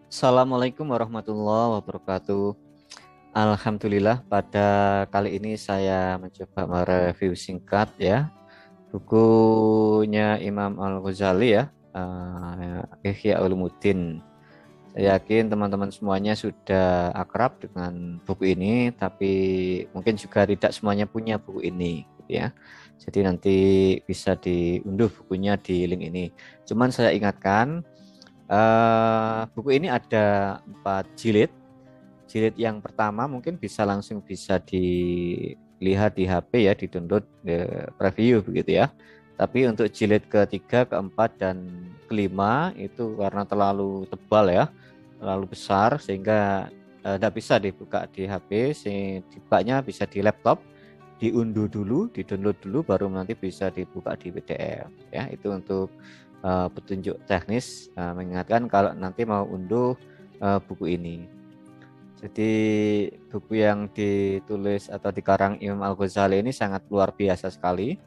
Assalamualaikum warahmatullahi wabarakatuh. Alhamdulillah, pada kali ini saya mencoba mereview singkat ya bukunya Imam Al-Ghazali ya, Ihya Ulumuddin. Saya yakin teman-teman semuanya sudah akrab dengan buku ini, tapi mungkin juga tidak semuanya punya buku ini, gitu ya. Jadi nanti bisa diunduh bukunya di link ini. Cuman saya ingatkan, buku ini ada 4 jilid. Jilid yang pertama mungkin bisa dilihat di HP ya, di-download, preview begitu ya. Tapi untuk jilid ketiga, keempat, dan kelima itu karena terlalu tebal ya, terlalu besar sehingga tidak bisa dibuka di HP, dibukanya bisa di laptop, diunduh dulu, di-download dulu, baru nanti bisa dibuka di PDF ya. Itu untuk petunjuk teknis, mengingatkan kalau nanti mau unduh buku ini. Jadi buku yang ditulis atau dikarang Imam Al-Ghazali ini sangat luar biasa sekali.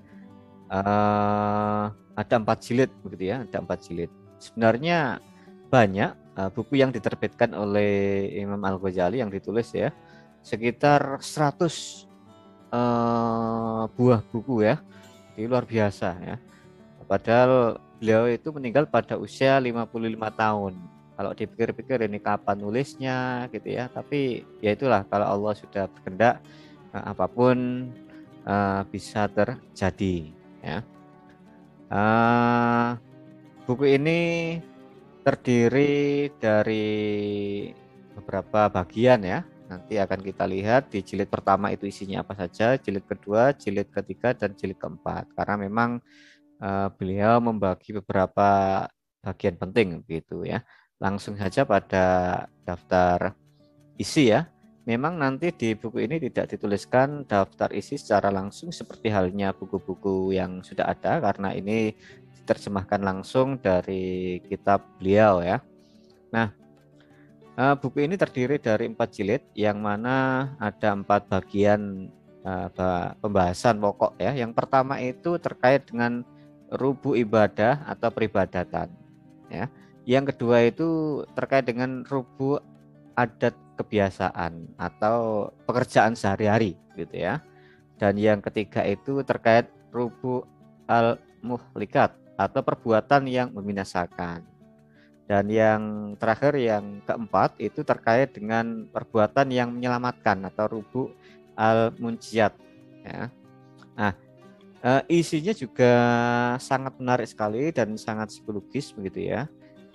Ada 4 jilid begitu ya, ada 4 jilid. Sebenarnya banyak buku yang diterbitkan oleh Imam Al-Ghazali yang ditulis ya, sekitar 100 buah buku ya. Jadi luar biasa ya. Padahal beliau itu meninggal pada usia 55 tahun. Kalau dipikir-pikir ini kapan nulisnya gitu ya. Tapi ya itulah, kalau Allah sudah berkehendak, apapun bisa terjadi ya. Eh, Buku ini terdiri dari beberapa bagian ya. Nanti akan kita lihat di jilid pertama itu isinya apa saja, jilid kedua, jilid ketiga, dan jilid keempat. Karena memang beliau membagi beberapa bagian penting gitu ya. Langsung saja pada daftar isi ya. Memang nanti di buku ini tidak dituliskan daftar isi secara langsung seperti halnya buku-buku yang sudah ada, karena ini diterjemahkan langsung dari kitab beliau ya. Nah, buku ini terdiri dari 4 jilid yang mana ada 4 bagian pembahasan pokok ya. Yang pertama itu terkait dengan rubu ibadah atau peribadatan ya. Yang kedua itu terkait dengan rubu adat kebiasaan atau pekerjaan sehari-hari gitu ya. Dan yang ketiga itu terkait rubu al-muhlikat atau perbuatan yang membinasakan. Dan yang terakhir, yang keempat, itu terkait dengan perbuatan yang menyelamatkan atau rubu al-munjiat ya. Nah, isinya juga sangat menarik sekali dan sangat psikologis begitu ya.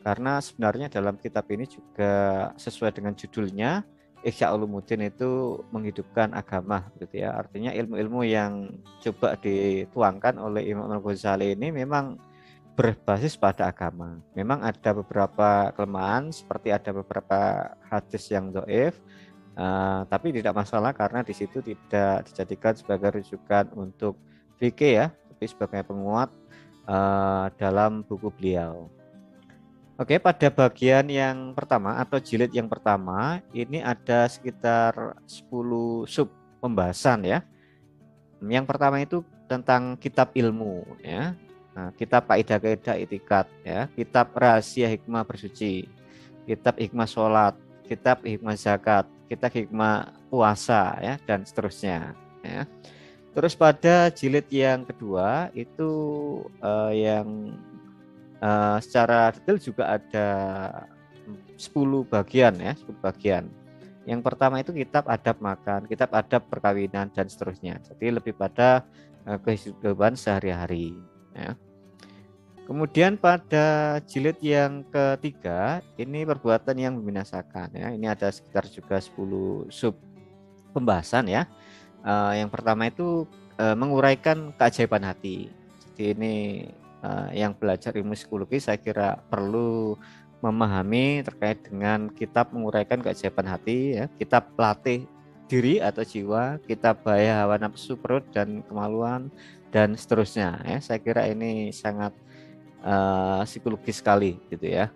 Karena sebenarnya dalam kitab ini juga sesuai dengan judulnya, Ihya Ulumuddin itu menghidupkan agama gitu ya. Artinya ilmu-ilmu yang coba dituangkan oleh Imam Al-Ghazali ini memang berbasis pada agama. Memang ada beberapa kelemahan, seperti ada beberapa hadis yang dhaif, tapi tidak masalah karena di situ tidak dijadikan sebagai rujukan untuk fikih ya, tapi sebagai penguat dalam buku beliau. Oke, pada bagian yang pertama atau jilid yang pertama ini ada sekitar 10 sub pembahasan ya. Yang pertama itu tentang kitab ilmu ya. Nah, kitab kaidah-kaidah itikat ya, kitab rahasia hikmah bersuci, kitab hikmah sholat, kitab hikmah zakat, kitab hikmah puasa ya, dan seterusnya ya. Terus pada jilid yang kedua itu yang secara detail juga ada 10 bagian ya, 10 bagian. Yang pertama itu kitab adab makan, kitab adab perkawinan, dan seterusnya. Jadi lebih pada kehidupan sehari-hari ya. Kemudian pada jilid yang ketiga ini perbuatan yang membinasakan ya. Ini ada sekitar juga 10 sub pembahasan ya. Yang pertama itu menguraikan keajaiban hati. Jadi ini yang belajar ilmu psikologi saya kira perlu memahami terkait dengan kitab menguraikan keajaiban hati ya, kitab pelatih diri atau jiwa, kitab bahaya hawa nafsu perut dan kemaluan, dan seterusnya ya. Saya kira ini sangat psikologis sekali gitu ya.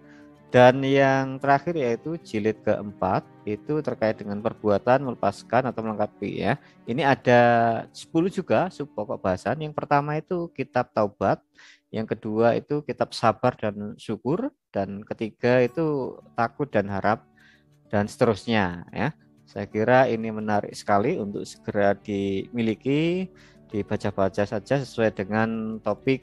Dan yang terakhir yaitu jilid keempat itu terkait dengan perbuatan melepaskan atau melengkapi ya. Ini ada 10 juga sub pokok bahasan. Yang pertama itu kitab taubat, Yang kedua itu kitab sabar dan syukur, dan ketiga itu takut dan harap, dan seterusnya ya. Saya kira ini menarik sekali untuk segera dimiliki, dibaca-baca saja sesuai dengan topik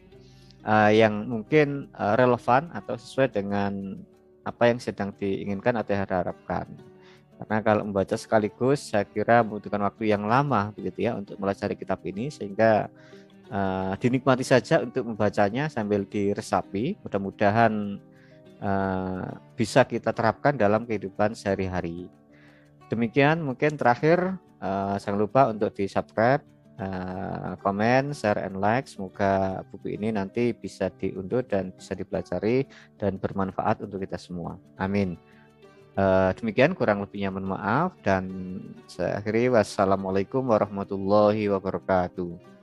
yang mungkin relevan atau sesuai dengan apa yang sedang diinginkan atau diharapkan. Karena kalau membaca sekaligus, saya kira membutuhkan waktu yang lama begitu ya untuk melacari kitab ini, sehingga dinikmati saja untuk membacanya sambil diresapi. Mudah-mudahan bisa kita terapkan dalam kehidupan sehari-hari. Demikian mungkin terakhir, jangan lupa untuk di subscribe, komen, share, and like. Semoga buku ini nanti bisa diunduh dan bisa dipelajari dan bermanfaat untuk kita semua. Amin. Demikian, kurang lebihnya mohon maaf, dan saya akhiri. Wassalamualaikum warahmatullahi wabarakatuh.